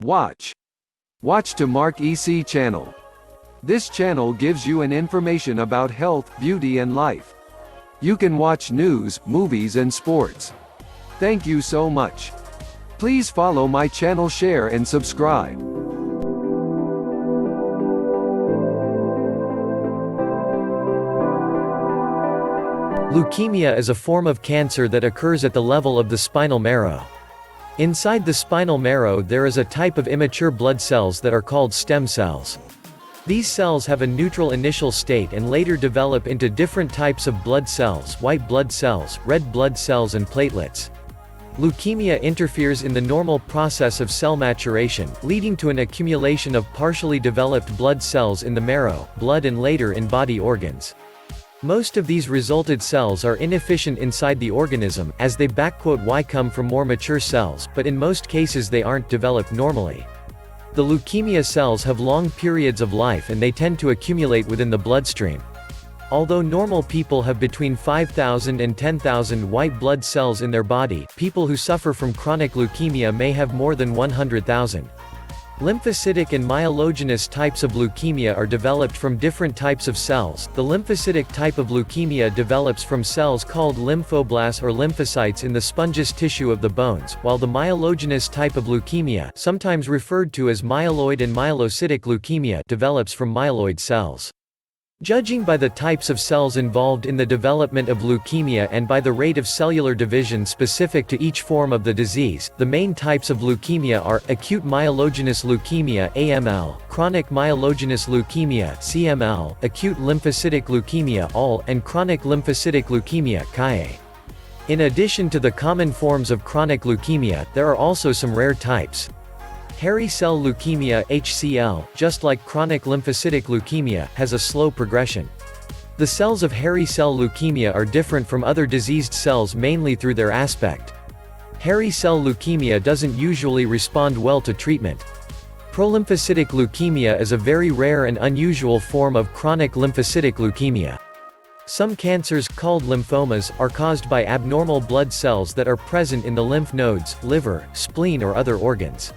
Watch. Watch to Mark EC channel. This channel gives you an information about health, beauty and life. You can watch news, movies and sports. Thank you so much. Please follow my channel, share and subscribe. Leukemia is a form of cancer that occurs at the level of the spinal marrow. Inside the spinal marrow there is a type of immature blood cells that are called stem cells. These cells have a neutral initial state and later develop into different types of blood cells: white blood cells, red blood cells and platelets. Leukemia interferes in the normal process of cell maturation, leading to an accumulation of partially developed blood cells in the marrow, blood and later in body organs. Most of these resulted cells are inefficient inside the organism, as they "Y" come from more mature cells, but in most cases they aren't developed normally. The leukemia cells have long periods of life and they tend to accumulate within the bloodstream. Although normal people have between 5,000 and 10,000 white blood cells in their body, people who suffer from chronic leukemia may have more than 100,000. Lymphocytic and myelogenous types of leukemia are developed from different types of cells. The lymphocytic type of leukemia develops from cells called lymphoblasts or lymphocytes in the spongious tissue of the bones, while the myelogenous type of leukemia, sometimes referred to as myeloid and myelocytic leukemia, develops from myeloid cells. Judging by the types of cells involved in the development of leukemia and by the rate of cellular division specific to each form of the disease, the main types of leukemia are: acute myelogenous leukemia (AML), chronic myelogenous leukemia (CML), acute lymphocytic leukemia (ALL), and chronic lymphocytic leukemia (CLE). In addition to the common forms of chronic leukemia, there are also some rare types. Hairy cell leukemia (HCL), just like chronic lymphocytic leukemia, has a slow progression. The cells of hairy cell leukemia are different from other diseased cells mainly through their aspect. Hairy cell leukemia doesn't usually respond well to treatment. Prolymphocytic leukemia is a very rare and unusual form of chronic lymphocytic leukemia. Some cancers, called lymphomas, are caused by abnormal blood cells that are present in the lymph nodes, liver, spleen or other organs.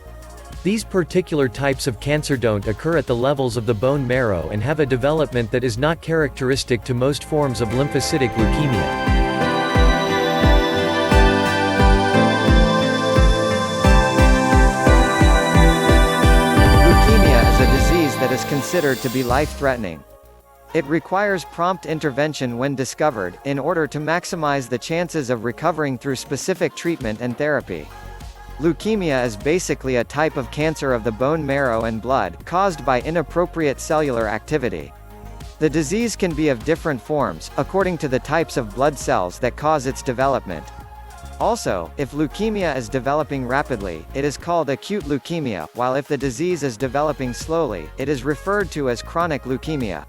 These particular types of cancer don't occur at the levels of the bone marrow and have a development that is not characteristic to most forms of lymphocytic leukemia. Leukemia is a disease that is considered to be life-threatening. It requires prompt intervention when discovered, in order to maximize the chances of recovering through specific treatment and therapy. Leukemia is basically a type of cancer of the bone marrow and blood, caused by inappropriate cellular activity. The disease can be of different forms, according to the types of blood cells that cause its development. Also, if leukemia is developing rapidly, it is called acute leukemia, while if the disease is developing slowly, it is referred to as chronic leukemia.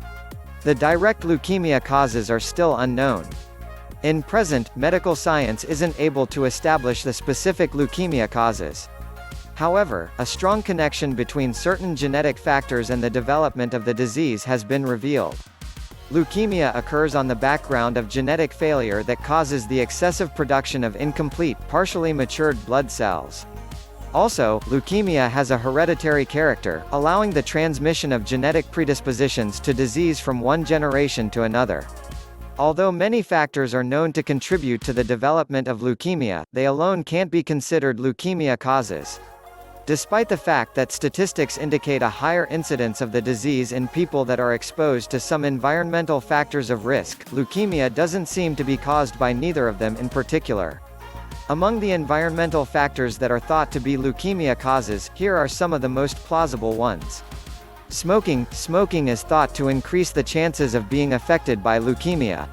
The direct leukemia causes are still unknown. In present, medical science isn't able to establish the specific leukemia causes. However, a strong connection between certain genetic factors and the development of the disease has been revealed. Leukemia occurs on the background of genetic failure that causes the excessive production of incomplete, partially matured blood cells. Also, leukemia has a hereditary character, allowing the transmission of genetic predispositions to disease from one generation to another. Although many factors are known to contribute to the development of leukemia, they alone can't be considered leukemia causes. Despite the fact that statistics indicate a higher incidence of the disease in people that are exposed to some environmental factors of risk, leukemia doesn't seem to be caused by neither of them in particular. Among the environmental factors that are thought to be leukemia causes, here are some of the most plausible ones. Smoking. Smoking is thought to increase the chances of being affected by leukemia.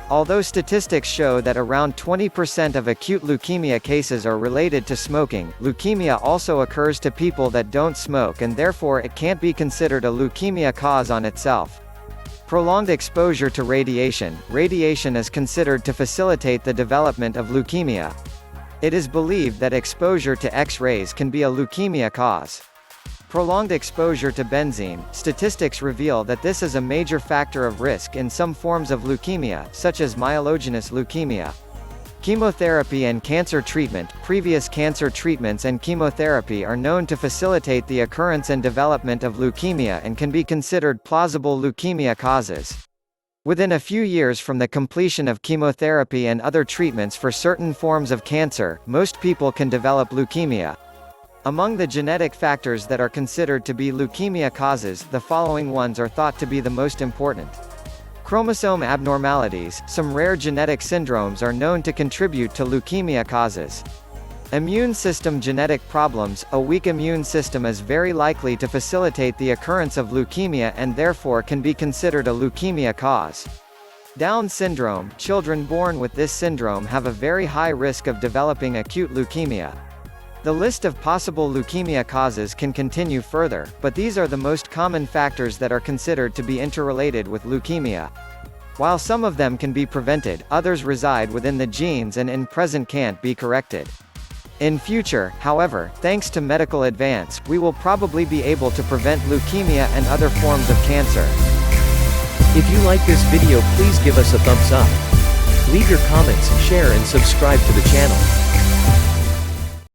Although statistics show that around 20% of acute leukemia cases are related to smoking, leukemia also occurs to people that don't smoke and therefore it can't be considered a leukemia cause on itself. Prolonged exposure to radiation. Radiation is considered to facilitate the development of leukemia. It is believed that exposure to X-rays can be a leukemia cause. Prolonged exposure to benzene. Statistics reveal that this is a major factor of risk in some forms of leukemia, such as myelogenous leukemia. Chemotherapy and cancer treatment. Previous cancer treatments and chemotherapy are known to facilitate the occurrence and development of leukemia and can be considered plausible leukemia causes. Within a few years from the completion of chemotherapy and other treatments for certain forms of cancer, most people can develop leukemia. Among the genetic factors that are considered to be leukemia causes, the following ones are thought to be the most important. Chromosome abnormalities. Some rare genetic syndromes are known to contribute to leukemia causes. Immune system genetic problems. A weak immune system is very likely to facilitate the occurrence of leukemia and therefore can be considered a leukemia cause. Down syndrome. Children born with this syndrome have a very high risk of developing acute leukemia. The list of possible leukemia causes can continue further, but these are the most common factors that are considered to be interrelated with leukemia. While some of them can be prevented, others reside within the genes and in present can't be corrected. In future, however, thanks to medical advance, we will probably be able to prevent leukemia and other forms of cancer. If you like this video, please give us a thumbs up. Leave your comments, share and subscribe to the channel.